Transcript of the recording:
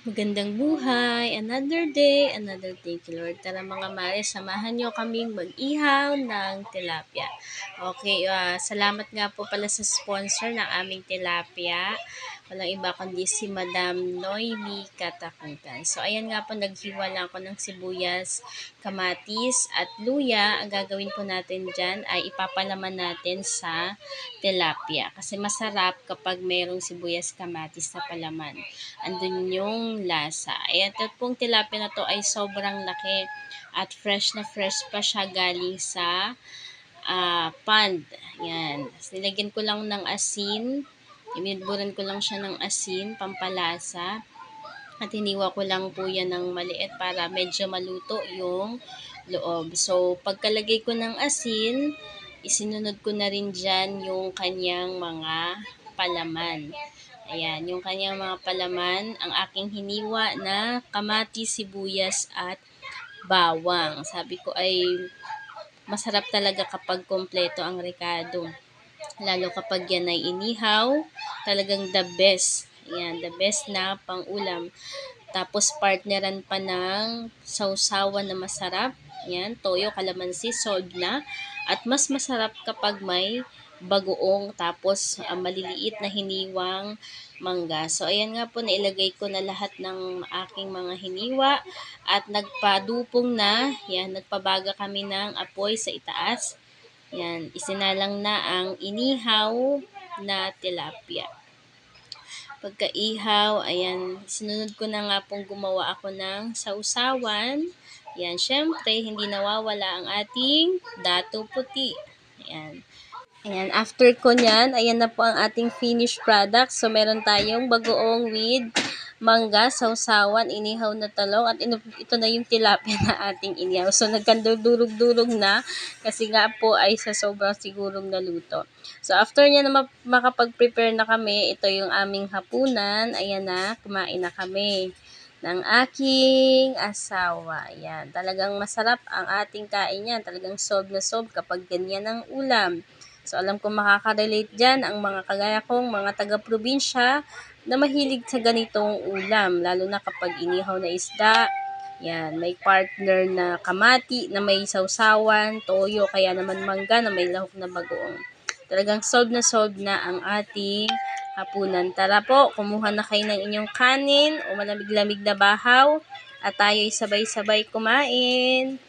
Magandang buhay, another day, another thank you Lord. Tara mga mare, samahan nyo kaming mag-ihaw ng tilapia. Okay, salamat nga po pala sa sponsor ng aming tilapia. Walang iba kundi si Madam Noemi Katakutan. So ayan nga po, naghiwa lang ako ng sibuyas, kamatis at luya. Ang gagawin po natin dyan ay ipapalaman natin sa tilapia. Kasi masarap kapag mayroong sibuyas, kamatis na palaman. Andun yung lasa. Ayan, ito pong tilapia na to ay sobrang laki at fresh na fresh pa siya galing sa pond. Ayan. Nilagyan ko lang ng asin. Imidburan ko lang siya ng asin, pampalasa. At hiniwa ko lang po yan ng maliit para medyo maluto yung loob. So, pagkalagay ko ng asin, isinunod ko na rin dyan yung kanyang mga palaman. Ayan, yung kanyang mga palaman, ang aking hiniwa na kamatis, sibuyas at bawang. Sabi ko ay masarap talaga kapag kompleto ang rekado. Lalo kapag yan ay inihaw, talagang the best. Ayan, the best na pang-ulam. Tapos partneran pa ng sausawan na masarap. Ayan, toyo, kalamansi, solve na. At mas masarap kapag may bagoong tapos maliliit na hiniwang mangga. So, ayan nga po, nailagay ko na lahat ng aking mga hiniwa at nagpadupong na. Yan, nagpabaga kami ng apoy sa itaas. Yan, isinalang na ang inihaw na tilapia. Pagkaihaw, ayan, sinunod ko na nga pong gumawa ako ng sausawan. Ayan, syempre, hindi nawawala ang ating dato puti. Ayan. Ayan, after ko nyan, ayan na po ang ating finished product. So, meron tayong bagoong with mangga, sausawan, inihaw na talong, at ito na yung tilapia na ating inihaw. So, nagkandurog-durog na kasi nga po ay sa sobrang sigurong naluto. So, after niya na makapag-prepare na kami, ito yung aming hapunan. Ayan na, kumain na kami ng aking asawa. Ayan, talagang masarap ang ating kain yan. Talagang solve na solve kapag ganyan ang ulam. So, alam kong makaka-relate dyan ang mga kagaya kong mga taga-probinsya na mahilig sa ganitong ulam. Lalo na kapag inihaw na isda, yan, may partner na kamati na may sausawan, toyo, kaya naman mangga na may lahok na bagoong. Talagang solve na ang ating hapunan. Tara po, kumuha na kayo ng inyong kanin o malamig-lamig na bahaw at tayo'y sabay-sabay kumain.